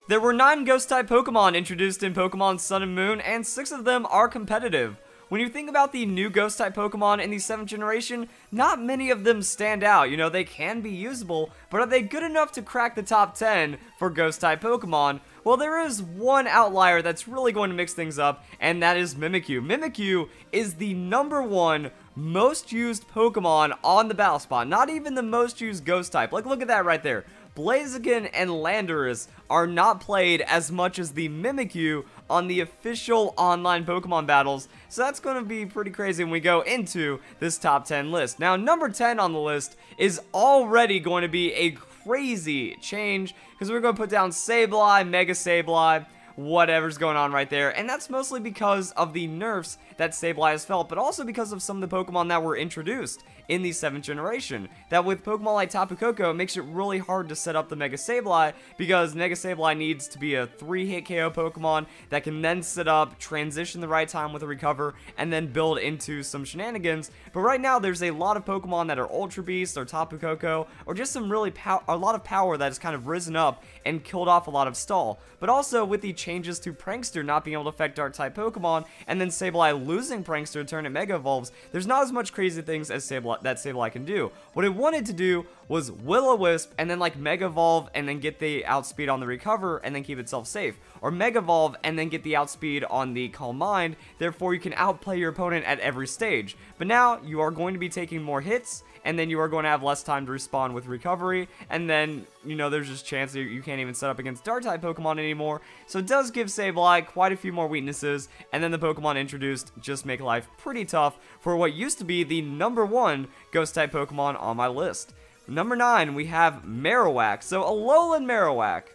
There were 9 Ghost-type Pokemon introduced in Pokemon Sun and Moon, and 6 of them are competitive. When you think about the new Ghost-type Pokemon in the 7th generation, not many of them stand out. You know, they can be usable, but are they good enough to crack the top 10 for Ghost-type Pokemon? Well, there is one outlier that's really going to mix things up, and that is Mimikyu. Mimikyu is the #1 most used Pokemon on the battle spot, not even the most used Ghost-type. Like, look at that right there. Blaziken and Landorus are not played as much as the Mimikyu on the official online Pokemon battles, so that's going to be pretty crazy when we go into this top 10 list. Now, number 10 on the list is already going to be a crazy change, because we're going to put down Sableye, Mega Sableye, whatever's going on right there, and that's mostly because of the nerfs that Sableye has felt, but also because of some of the Pokemon that were introduced in the 7th generation. That with Pokemon like Tapu Koko, it makes it really hard to set up the Mega Sableye, because Mega Sableye needs to be a 3-hit KO Pokemon that can then sit up, transition the right time with a recover, and then build into some shenanigans. But right now, there's a lot of Pokemon that are Ultra Beast or Tapu Koko, or just some really a lot of power that has kind of risen up and killed off a lot of stall. But also with the changes to Prankster not being able to affect Dark-type Pokemon, and then Sableye losing Prankster to turn it Mega Evolves, there's not as much crazy things as Sableye can do. What it wanted to do was Will-O-Wisp and then like Mega Evolve and then get the outspeed on the recover and then keep itself safe. Or Mega Evolve and then get the outspeed on the Calm Mind, therefore you can outplay your opponent at every stage. But now you are going to be taking more hits, and then you are going to have less time to respawn with recovery, and then, you know, there's just a chance that you can't even set up against Dark-type Pokemon anymore. So it does give Sableye quite a few more weaknesses, and then the Pokemon introduced just make life pretty tough for what used to be the #1 Ghost-type Pokemon on my list. Number 9, we have Marowak. So Alolan Marowak.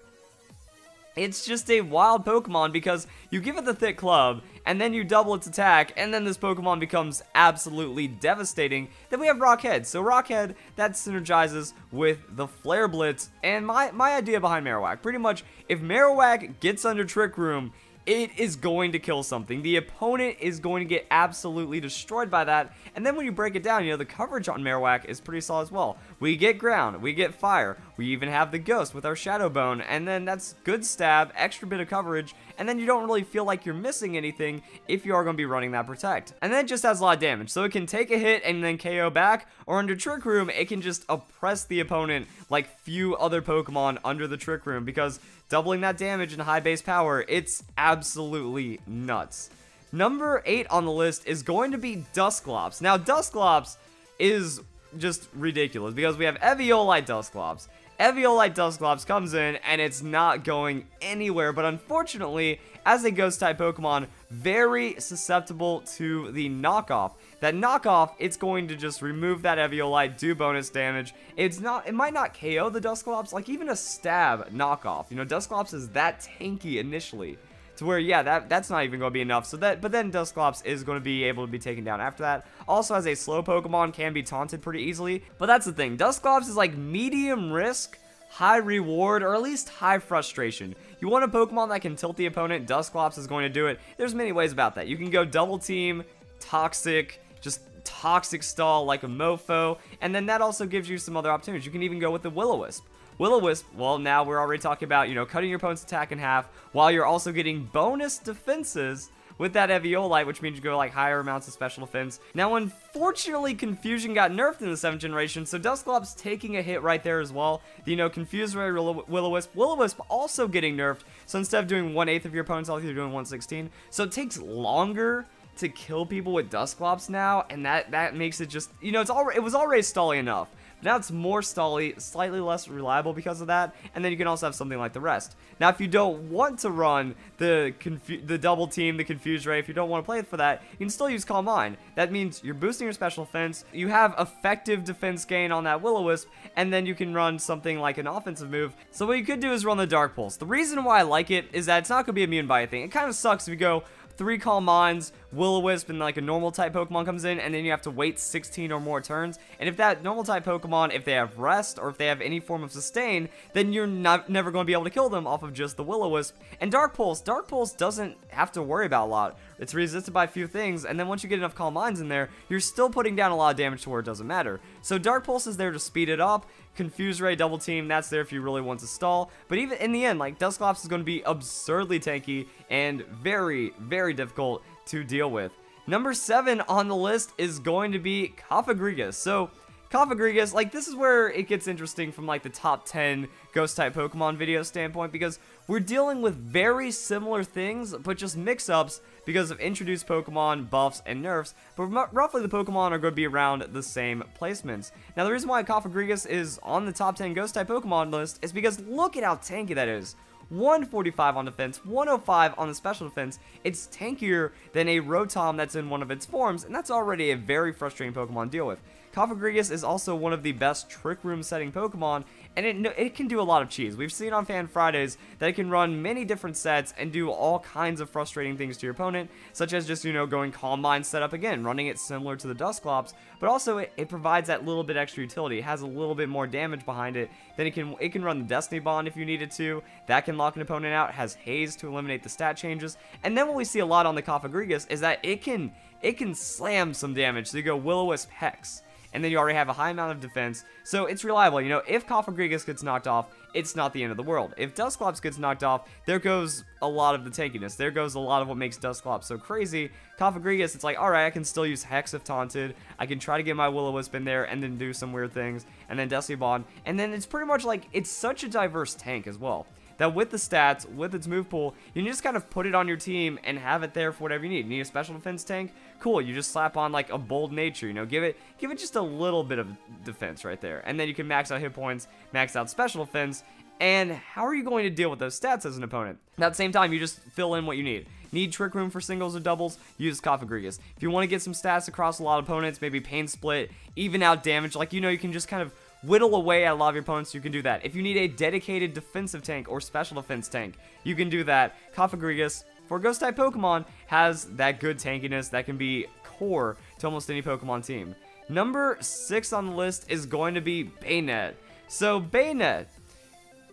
It's just a wild Pokemon because you give it the thick club, and then you double its attack, and then this Pokemon becomes absolutely devastating. Then we have Rockhead. So Rockhead, that synergizes with the Flare Blitz, and my idea behind Marowak, pretty much, if Marowak gets under Trick Room, it is going to kill something. The opponent is going to get absolutely destroyed by that. And then when you break it down, you know, the coverage on Marowak is pretty solid as well. We get ground, we get fire, we even have the ghost with our Shadow Bone, and then that's good stab, extra bit of coverage, and then you don't really feel like you're missing anything if you are going to be running that protect. And then it just has a lot of damage, so it can take a hit and then KO back, or under Trick Room, it can just oppress the opponent like few other Pokemon under the Trick Room, because doubling that damage and high base power, it's absolutely nuts. Number 8 on the list is going to be Dusclops. Now, Dusclops is just ridiculous because we have Eviolite Dusclops. Eviolite Dusclops comes in and it's not going anywhere, but unfortunately, as a Ghost-type Pokemon, very susceptible to the knockoff. That knockoff, it's going to just remove that Eviolite, do bonus damage. It might not KO the Dusclops, like even a stab knockoff. You know, Dusclops is that tanky initially, to where, yeah, that's not even going to be enough. But then Dusclops is going to be able to be taken down after that. Also, as a slow Pokemon, can be taunted pretty easily. But that's the thing, Dusclops is like medium risk, high reward, or at least high frustration. You want a Pokemon that can tilt the opponent, Dusclops is going to do it. There's many ways about that. You can go double team, toxic, just toxic stall like a mofo, and then that also gives you some other opportunities. You can even go with the Will-O-Wisp. Will-O-Wisp, well, now we're already talking about, you know, cutting your opponent's attack in half while you're also getting bonus defenses with that Eviolite, which means you go like higher amounts of special defense. Now, unfortunately, Confusion got nerfed in the 7th generation, so Dusclops taking a hit right there as well. You know, Confuse Ray, Will-O-Wisp. Will-O-Wisp also getting nerfed, so instead of doing 1/8 of your opponent's health, you're doing 1/16. So it takes longer to kill people with Dusclops now, and that makes it just, you know, it was already stally enough. Now it's more stally, slightly less reliable because of that, and then you can also have something like the rest. Now, if you don't want to run the double team, the Confuse Ray, if you don't want to play for that, you can still use Calm Mind. That means you're boosting your special defense, you have effective defense gain on that Will-O-Wisp, and then you can run something like an offensive move. So what you could do is run the Dark Pulse. The reason why I like it is that it's not going to be immune by a thing. It kind of sucks if you go 3 Calm Minds Will-O-Wisp and like a normal type Pokemon comes in, and then you have to wait 16 or more turns. And if that normal type Pokemon, if they have rest or if they have any form of sustain, then you're never going to be able to kill them off of just the Will-O-Wisp. And Dark Pulse doesn't have to worry about a lot. It's resisted by a few things, and then once you get enough Calm Minds in there, you're still putting down a lot of damage to where it doesn't matter. So Dark Pulse is there to speed it up. Confuse Ray, Double Team, that's there if you really want to stall. But even in the end, like, Dusclops is going to be absurdly tanky and very, very difficult to deal with. Number 7 on the list is going to be Cofagrigus. So Cofagrigus, like, this is where it gets interesting from like the top 10 ghost type Pokemon video standpoint, because we're dealing with very similar things but just mix-ups because of introduced Pokemon, buffs, and nerfs, but roughly the Pokemon are going to be around the same placements. Now the reason why Cofagrigus is on the top 10 ghost type Pokemon list is because look at how tanky that is. 145 on defense, 105 on the special defense. It's tankier than a Rotom that's in one of its forms, and that's already a very frustrating Pokemon to deal with. Cofagrigus is also one of the best Trick Room setting Pokemon, and it can do a lot of cheese. We've seen on Fan Fridays that it can run many different sets and do all kinds of frustrating things to your opponent, such as just, you know, going Calm Mind setup again, running it similar to the Dusclops, but also it provides that little bit extra utility. It has a little bit more damage behind it. Then it can run the Destiny Bond if you needed to. That can lock an opponent out. It has Haze to eliminate the stat changes. And then what we see a lot on the Cofagrigus is that it can slam some damage. So you go Will-O-Wisp Hex, and then you already have a high amount of defense, so it's reliable. You know, if Cofagrigus gets knocked off, it's not the end of the world. If Dusclops gets knocked off, there goes a lot of the tankiness. There goes a lot of what makes Dusclops so crazy. Cofagrigus, it's like, alright, I can still use Hex if taunted, I can try to get my Will-O-Wisp in there and then do some weird things, and then Destiny Bond, and then it's pretty much like, it's such a diverse tank as well, that with the stats, with its move pool, you can just kind of put it on your team and have it there for whatever you need. Need a special defense tank? Cool, you just slap on like a bold nature, you know, give it just a little bit of defense right there. And then you can max out hit points, max out special defense, and how are you going to deal with those stats as an opponent? And at the same time, you just fill in what you need. Need Trick Room for singles or doubles? Use Cofagrigus. If you want to get some stats across a lot of opponents, maybe Pain Split, even out damage, like, you know, you can just kind of whittle away at a lot of your opponents, you can do that. If you need a dedicated defensive tank or special defense tank, you can do that. Cofagrigus, for ghost type Pokemon, has that good tankiness that can be core to almost any Pokemon team. Number 6 on the list is going to be Bayonet. So Bayonet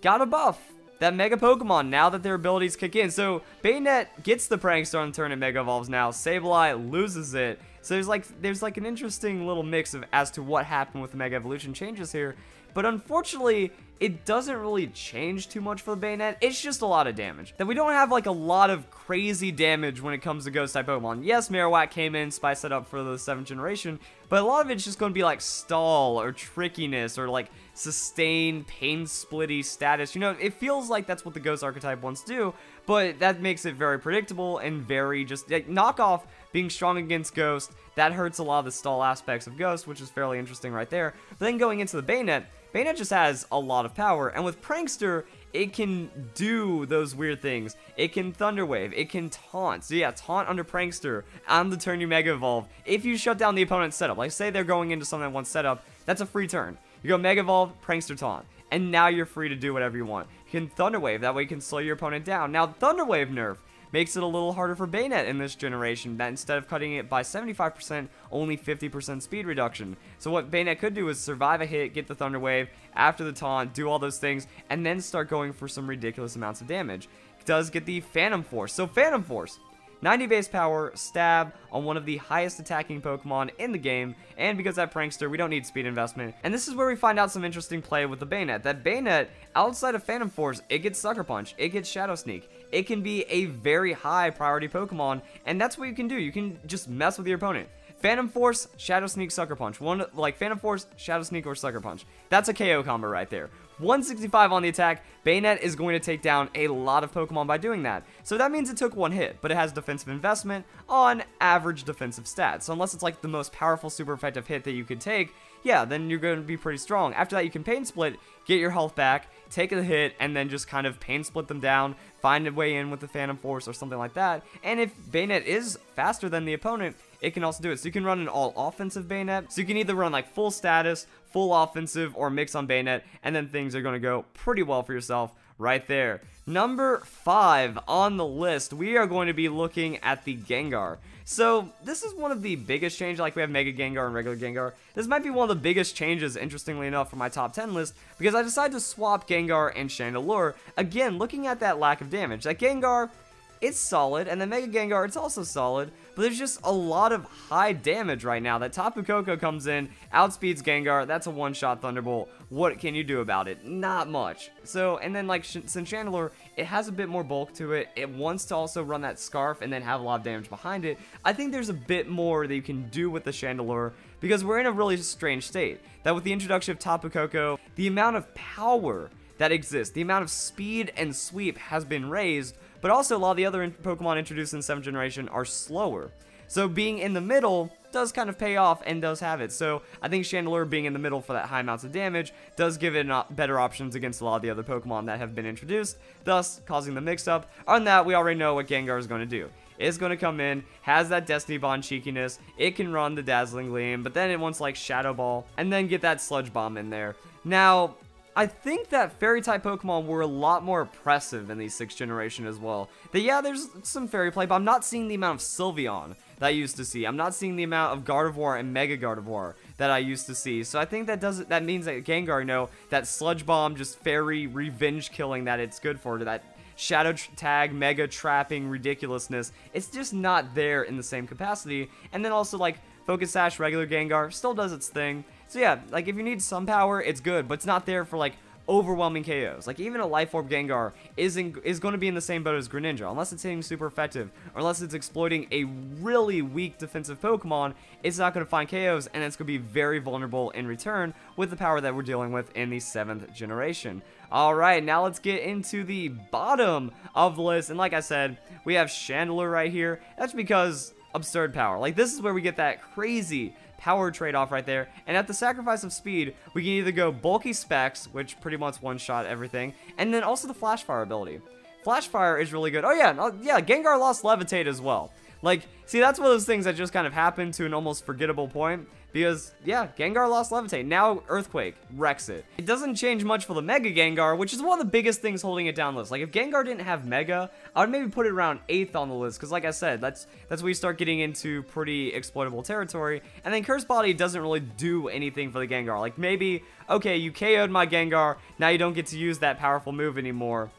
got a buff. That Mega Pokemon, now that their abilities kick in. So Bayonet gets the Prankster on the turn and Mega Evolves now. Sableye loses it. So there's like an interesting little mix of as to what happened with the Mega Evolution changes here. But unfortunately, it doesn't really change too much for the Bayonet. It's just a lot of damage. That we don't have like a lot of crazy damage when it comes to ghost type Pokemon. Yes, Marowak came in, spiced it up for the 7th generation, but a lot of it's just going to be like stall or trickiness or like sustain, pain splitty status. You know, it feels like that's what the ghost archetype wants to do, but that makes it very predictable and very just like knockoff being strong against Ghost. That hurts a lot of the stall aspects of Ghost, which is fairly interesting right there. But then going into the Bayonet just has a lot of power, and with Prankster, it can do those weird things. It can Thunder Wave, it can taunt. So yeah, taunt under Prankster on the turn you Mega Evolve. If you shut down the opponent's setup, like say they're going into something that wants setup, that's a free turn. You go Mega Evolve, Prankster taunt, and now you're free to do whatever you want. You can Thunder Wave, that way you can slow your opponent down. Now Thunder Wave nerf makes it a little harder for Bayonet in this generation, that instead of cutting it by 75%, only 50% speed reduction. So what Bayonet could do is survive a hit, get the Thunder Wave, after the taunt, do all those things, and then start going for some ridiculous amounts of damage. It does get the Phantom Force. So Phantom Force, 90 base power, stab on one of the highest attacking Pokemon in the game, and because that Prankster, we don't need speed investment. And this is where we find out some interesting play with the Bayonet. That Bayonet, outside of Phantom Force, it gets Sucker Punch, it gets Shadow Sneak. It can be a very high priority Pokemon, and that's what you can do. You can just mess with your opponent. Phantom Force, Shadow Sneak, Sucker Punch. One, like Phantom Force, Shadow Sneak, or Sucker Punch. That's a KO combo right there. 165 on the attack. Bayonet is going to take down a lot of Pokemon by doing that. So that means it took one hit, but it has defensive investment on average defensive stats. So unless it's like the most powerful, super effective hit that you could take, yeah, then you're going to be pretty strong. After that, you can Pain Split, get your health back, take a hit, and then just kind of Pain Split them down, find a way in with the Phantom Force or something like that. And if Bayonet is faster than the opponent, it can also do it. So you can run an all offensive Bayonet. So you can either run like full status, full offensive or mix on Bayonet, and then things are going to go pretty well for yourself right there. Number 5 on the list, we are going to be looking at the Gengar. So this is one of the biggest changes. Like, we have Mega Gengar and regular Gengar. This might be one of the biggest changes, interestingly enough, for my top 10 list, because I decided to swap Gengar and Chandelure. Again, looking at that lack of damage. That Gengar, it's solid, and the Mega Gengar, it's also solid, but there's just a lot of high damage right now. That Tapu Koko comes in, outspeeds Gengar, that's a one-shot Thunderbolt. What can you do about it? Not much. So, and then like since Chandelure, it has a bit more bulk to it, it wants to also run that Scarf and then have a lot of damage behind it. I think there's a bit more that you can do with the Chandelure, because we're in a really strange state. That with the introduction of Tapu Koko, the amount of power that exists, the amount of speed and sweep has been raised, but also a lot of the other Pokemon introduced in 7th generation are slower. So being in the middle does kind of pay off and does have it. So I think Chandelure being in the middle for that high amounts of damage does give it better options against a lot of the other Pokemon that have been introduced, thus causing the mix-up. On that, we already know what Gengar is going to do. It's going to come in, has that Destiny Bond cheekiness, it can run the Dazzling Gleam, but then it wants like Shadow Ball, and then get that Sludge Bomb in there. Now, I think that Fairy-type Pokemon were a lot more oppressive in the 6th generation as well. That, yeah, there's some Fairy play, but I'm not seeing the amount of Sylveon that I used to see. I'm not seeing the amount of Gardevoir and Mega Gardevoir that I used to see. So I think that means that Gengar, you know, that Sludge Bomb, just Fairy revenge killing that it's good for, that Shadow Tag, Mega Trapping ridiculousness, it's just not there in the same capacity. And then also, like, Focus Sash, regular Gengar, still does its thing. So yeah, like, if you need some power, it's good, but it's not there for, like, overwhelming KOs. Like, even a Life Orb Gengar is going to be in the same boat as Greninja, unless it's hitting super effective, or unless it's exploiting a really weak defensive Pokemon, it's not going to find KOs, and it's going to be very vulnerable in return with the power that we're dealing with in the 7th generation. Alright, now let's get into the bottom of the list, and like I said, we have Chandelure right here. That's because absurd power. Like, this is where we get that crazy power trade-off right there, and at the sacrifice of speed, we can either go bulky specs, which pretty much one-shot everything, and then also the Flash Fire ability. Flash Fire is really good. Oh yeah, Gengar lost Levitate as well. Like, see, that's one of those things that just kind of happened to an almost forgettable point, because, yeah, Gengar lost Levitate. Now Earthquake wrecks it. It doesn't change much for the Mega Gengar, which is one of the biggest things holding it down the list. Like, if Gengar didn't have Mega, I would maybe put it around 8th on the list, because like I said, that's where you start getting into pretty exploitable territory. And then Curse Body doesn't really do anything for the Gengar. Like, maybe, okay, you KO'd my Gengar, now you don't get to use that powerful move anymore.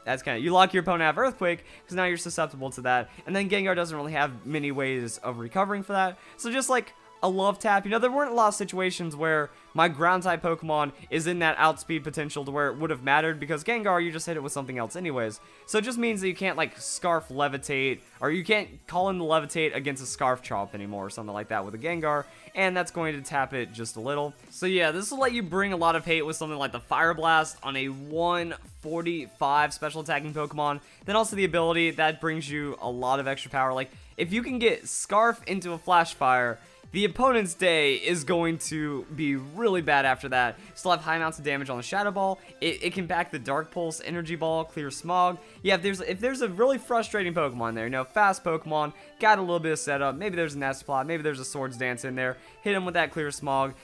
That's kind of, you lock your opponent out of Earthquake, because now you're susceptible to that, and then Gengar doesn't really have many ways of recovering for that. So just like a love tap, you know, there weren't a lot of situations where my ground type Pokemon is in that outspeed potential to where it would have mattered, because Gengar, you just hit it with something else anyways. So it just means that you can't like Scarf Levitate, or you can't call in the Levitate against a Scarf Chomp anymore, or something like that with a Gengar, and that's going to tap it just a little. So yeah, this will let you bring a lot of hate with something like the Fire Blast on a 145 special attacking Pokemon. Then also the ability that brings you a lot of extra power. Like, if you can get Scarf into a Flash Fire, the opponent's day is going to be really bad after that. Still have high amounts of damage on the Shadow Ball. It can back the Dark Pulse, Energy Ball, Clear Smog. Yeah, if there's a really frustrating Pokemon there, you know, fast Pokemon, got a little bit of setup, maybe there's an Nestplot, maybe there's a Swords Dance in there, hit him with that Clear Smog.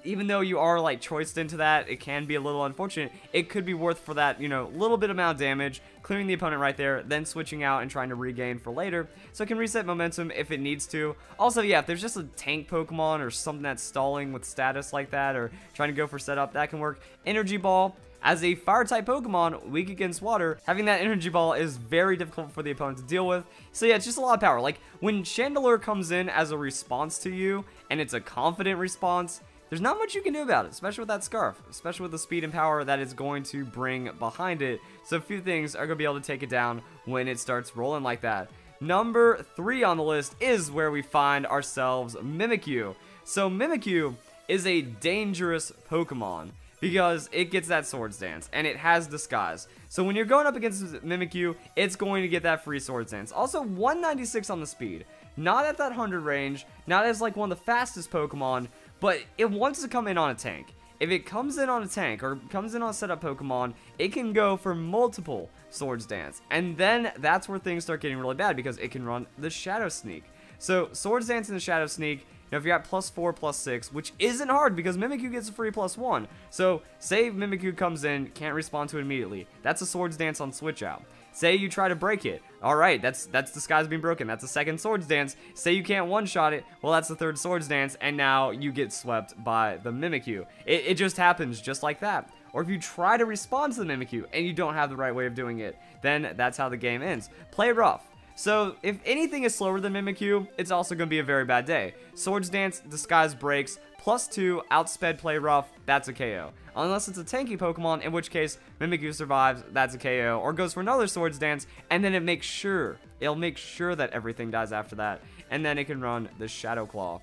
Even though you are, like, choiced into that, it can be a little unfortunate. It could be worth for that, you know, little bit amount of damage, clearing the opponent right there, then switching out and trying to regain for later. So it can reset momentum if it needs to. Also, yeah, if there's just a tank Pokemon or something that's stalling with status like that, or trying to go for setup, that can work. Energy Ball. As a Fire-type Pokemon, weak against water, having that Energy Ball is very difficult for the opponent to deal with. So yeah, it's just a lot of power. Like, when Chandelure comes in as a response to you, and it's a confident response, there's not much you can do about it, especially with that Scarf, especially with the speed and power that it's going to bring behind it. So a few things are going to be able to take it down when it starts rolling like that. Number 3 on the list is where we find ourselves Mimikyu. So Mimikyu is a dangerous Pokemon, because it gets that Swords Dance, and it has Disguise. So when you're going up against Mimikyu, it's going to get that free Swords Dance. Also, 196 on the speed. Not at that 100 range, not as like one of the fastest Pokemon, but it wants to come in on a tank. If it comes in on a tank, or comes in on a setup Pokemon, it can go for multiple Swords Dance. And then that's where things start getting really bad, because it can run the Shadow Sneak. So Swords Dance and the Shadow Sneak, Now, if you're at +4, +6, which isn't hard because Mimikyu gets a free +1. So, say Mimikyu comes in, can't respond to it immediately. That's a Swords Dance on switch out. Say you try to break it. Alright, that's Disguise being broken. That's a second Swords Dance. Say you can't one-shot it. Well, that's the third Swords Dance, and now you get swept by the Mimikyu. It just happens just like that. Or if you try to respond to the Mimikyu and you don't have the right way of doing it, then that's how the game ends. Play rough. So, if anything is slower than Mimikyu, it's also going to be a very bad day. Swords Dance, Disguise breaks, +2, outsped play rough, that's a KO. Unless it's a tanky Pokemon, in which case Mimikyu survives, that's a KO, or goes for another Swords Dance, and then it'll make sure that everything dies after that, and then it can run the Shadow Claw.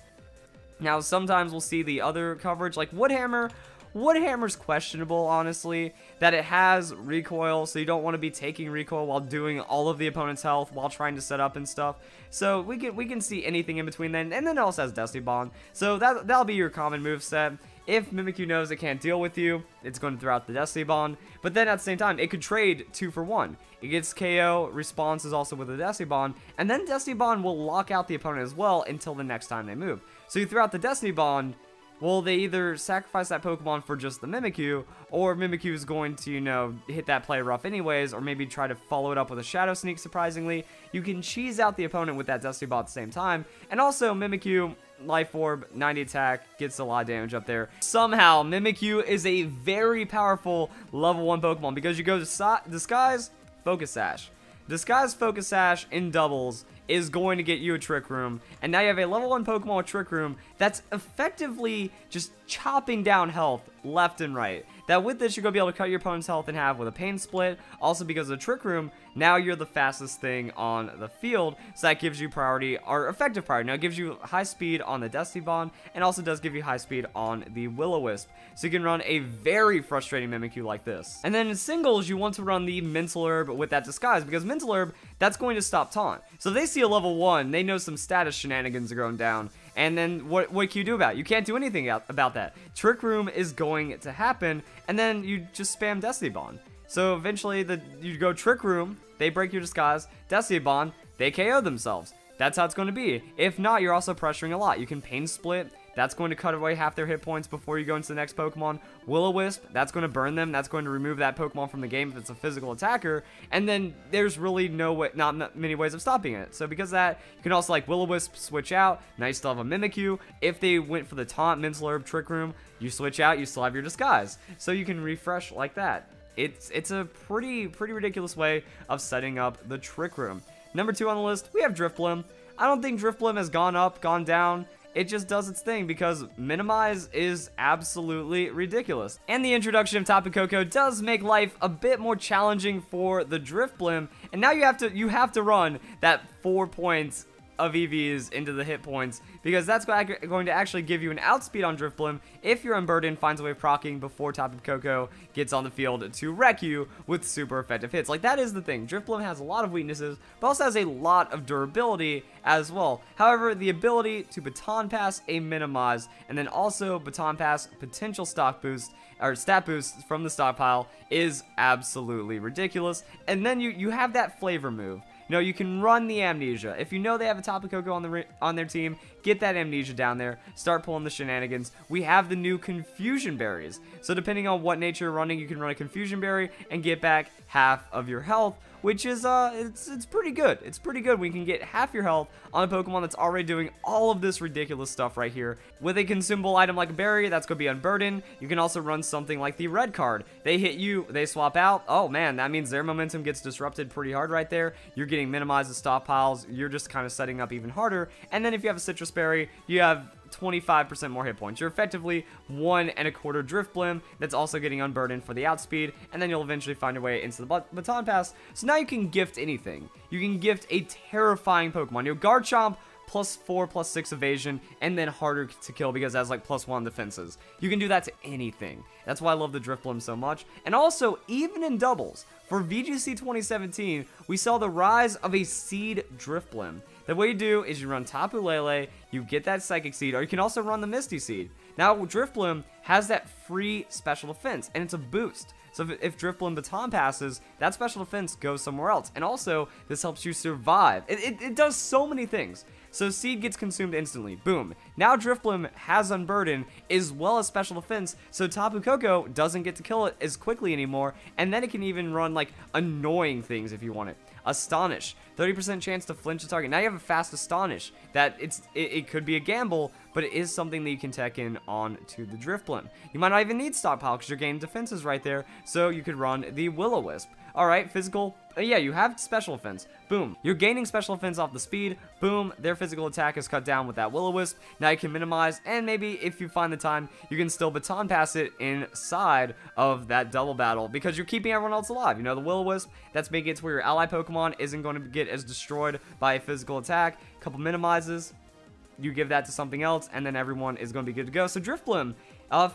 Now, sometimes we'll see the other coverage, like Woodhammer. Woodhammer's questionable, honestly, that it has recoil, so you don't want to be taking recoil while doing all of the opponent's health while trying to set up and stuff. So we can see anything in between then, and then it also has Dusty Bond. So that'll be your common moveset. If Mimikyu knows it can't deal with you, it's going to throw out the Dusty Bond, but then at the same time, it could trade 2 for 1. It gets KO, responses also with a Dusty Bond, and then Dusty Bond will lock out the opponent as well until the next time they move. So you throw out the Dusty Bond. Well, they either sacrifice that Pokemon for just the Mimikyu, or Mimikyu is going to, you know, hit that play rough anyways, or maybe try to follow it up with a Shadow Sneak, surprisingly. You can cheese out the opponent with that Dusty Ball at the same time, and also Mimikyu, Life Orb, 90 attack, gets a lot of damage up there. Somehow, Mimikyu is a very powerful level 1 Pokemon, because you go to Disguise, Focus Sash. Disguise Focus Sash in doubles is going to get you a Trick Room, and now you have a level 1 Pokemon with Trick Room that's effectively just chopping down health left and right. That with this, you're going to be able to cut your opponent's health in half with a Pain Split. Also, because of the Trick Room, now you're the fastest thing on the field, so that gives you priority, or effective priority. Now, it gives you high speed on the Dusty Bond, and also does give you high speed on the Will-O-Wisp. So you can run a very frustrating Mimikyu like this. And then in singles, you want to run the Mental Herb with that Disguise, because Mental Herb, that's going to stop Taunt. So if they see a level 1, they know some status shenanigans are going down. And then what can you do about it? You can't do anything about that. Trick Room is going to happen, and then you just spam Dusty Bond. So eventually you go Trick Room, they break your Disguise, Dusty Bond, they KO themselves. That's how it's going to be. If not, you're also pressuring a lot. You can Pain Split. That's going to cut away half their hit points before you go into the next Pokemon. Will-O-Wisp, that's going to burn them. That's going to remove that Pokemon from the game if it's a physical attacker. And then there's really not many ways of stopping it. So because of that, you can also like Will-O-Wisp switch out. Nice to have a Mimikyu. If they went for the Taunt, Mental Herb, Trick Room, you switch out, you still have your Disguise. So you can refresh like that. It's a pretty ridiculous way of setting up the Trick Room. Number 2 on the list, we have Drifblim. I don't think Drifblim has gone up, gone down. It just does its thing because Minimize is absolutely ridiculous. And the introduction of Tapu Koko does make life a bit more challenging for the Drifblim. And now you have to run that 4 points of EVs into the hit points, because that's going to actually give you an outspeed on Drifblim if your Unburden finds a way of proccing before Tapu Koko gets on the field to wreck you with super effective hits. Like, that is the thing. Drifblim has a lot of weaknesses, but also has a lot of durability as well. However, the ability to Baton Pass a Minimize, and then also Baton Pass potential stock boost, or stat boosts from the stockpile, is absolutely ridiculous. And then you have that flavor move. You know, you can run the Amnesia. If you know they have a Tapu Koko on their team, get that Amnesia down there, start pulling the shenanigans. We have the new Confusion Berries. So depending on what nature you're running, you can run a Confusion Berry and get back half of your health, which is, it's pretty good. It's pretty good when you can get half your health on a Pokemon that's already doing all of this ridiculous stuff right here. With a consumable item like a berry, that's going to be Unburden. You can also run something like the red card. They hit you, they swap out. Oh man, that means their momentum gets disrupted pretty hard right there. You're getting minimized as stockpiles. You're just kind of setting up even harder. And then if you have a Citrus Berry, you have 25% more hit points. You're effectively 1 1/4 Drifblim that's also getting Unburdened for the outspeed, and then you'll eventually find your way into the Baton Pass. So now you can gift anything. You can gift a terrifying Pokemon. You know, Garchomp, +4, +6 evasion, and then harder to kill because it has like +1 defenses. You can do that to anything. That's why I love the Drifblim so much. And also, even in doubles, for VGC 2017, we saw the rise of a Seed Drifblim. The way you do is you run Tapu Lele, you get that Psychic Seed, or you can also run the Misty Seed. Now, Drifblim has that free special defense, and it's a boost. So if Drifblim Baton passes, that special defense goes somewhere else. And also, this helps you survive. It does so many things. So Seed gets consumed instantly. Boom. Now Drifblim has Unburden as well as special defense, so Tapu Koko doesn't get to kill it as quickly anymore, and then it can even run like annoying things if you want it. Astonish, 30% chance to flinch a target. Now you have a fast Astonish that it could be a gamble, but it is something that you can tech in on to the Drifblim. You might not even need Stockpile because you're gaining defenses right there, so you could run the Will-O-Wisp. Alright, physical, yeah, you have special offense. Boom. You're gaining special offense off the speed. Boom. Their physical attack is cut down with that Will-O-Wisp. Now you can minimize, and maybe if you find the time, you can still baton pass it inside of that double battle because you're keeping everyone else alive. You know, the Will-O-Wisp, that's making it to where your ally Pokemon isn't going to get as destroyed by a physical attack. Couple minimizes. You give that to something else, and then everyone is going to be good to go. So Drifblim,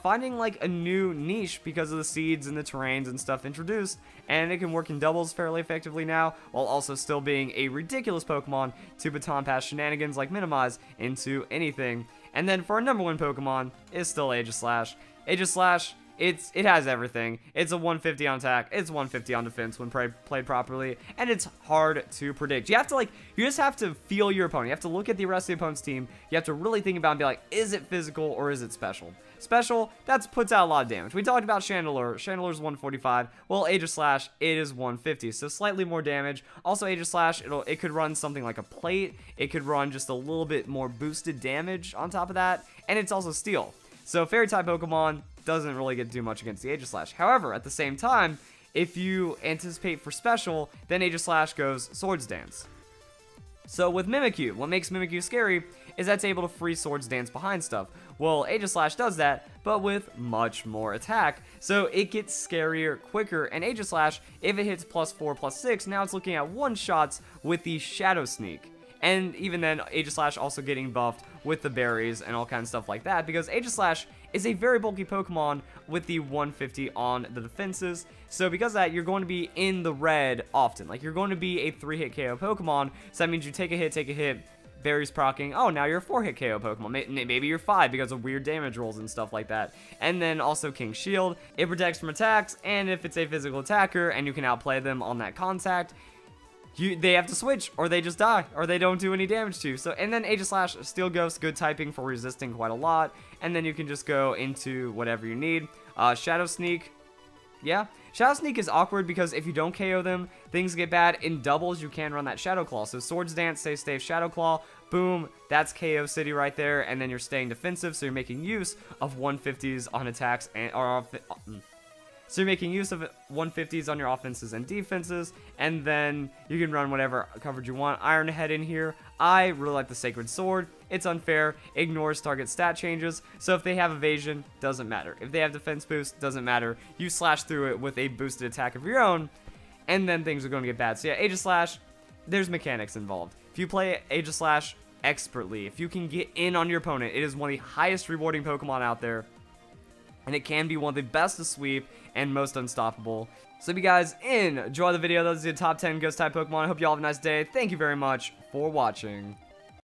finding like a new niche because of the seeds and the terrains and stuff introduced, and it can work in doubles fairly effectively now, while also still being a ridiculous Pokemon to baton pass shenanigans like minimize into anything. And then for our number 1 Pokemon is still Aegislash. Aegislash, it has everything. It's a 150 on attack, it's 150 on defense when played properly, and it's hard to predict. You have to you just have to feel your opponent. You have to look at the rest of the opponent's team. You have to really think about it and be like, is it physical or is it special? Special, that puts out a lot of damage. We talked about Chandelure. Chandelure's 145. Well, Aegislash, it is 150, so slightly more damage. Also, Aegislash, it could run something like a plate. It could run just a little bit more boosted damage on top of that, and it's also Steel. So Fairy-type Pokemon doesn't really get to do much against the Aegislash. However, at the same time, if you anticipate for special, then Aegislash goes Swords Dance. So with Mimikyu, what makes Mimikyu scary is that it's able to free Swords Dance behind stuff. Well, Aegislash does that, but with much more attack, so it gets scarier quicker, and Aegislash, if it hits +4, +6, now it's looking at one-shots with the Shadow Sneak. And even then, Aegislash also getting buffed with the berries and all kinds of stuff like that, because Aegislash is a very bulky Pokemon with the 150 on the defenses. So because of that, you're going to be in the red often. Like, you're going to be a 3-hit KO Pokemon, so that means you take a hit, berries proccing. Oh, now you're a 4-hit KO Pokemon. Maybe you're 5 because of weird damage rolls and stuff like that. And then also King Shield. It protects from attacks, and if it's a physical attacker and you can outplay them on that contact, they have to switch, or they just die, or they don't do any damage to you. So, and then Aegislash, Steel Ghost, good typing for resisting quite a lot, and then you can just go into whatever you need. Shadow Sneak, yeah. Shadow Sneak is awkward because if you don't KO them, things get bad. In doubles, you can run that Shadow Claw. So Swords Dance, stay Shadow Claw, boom, that's KO City right there, and then you're staying defensive, so you're making use of 150s on attacks, so you're making use of 150s on your offenses and defenses, and then you can run whatever coverage you want. Iron Head in here. I really like the Sacred Sword. It's unfair, ignores target stat changes, so if they have evasion, doesn't matter. If they have defense boost, doesn't matter. You slash through it with a boosted attack of your own, and then things are going to get bad. So yeah, Aegislash, there's mechanics involved. If you play Aegislash expertly, if you can get in on your opponent, it is one of the highest rewarding Pokemon out there. And it can be one of the best to sweep and most unstoppable. So if you guys enjoy the video, those are the top 10 Ghost-type Pokemon. I hope you all have a nice day. Thank you very much for watching.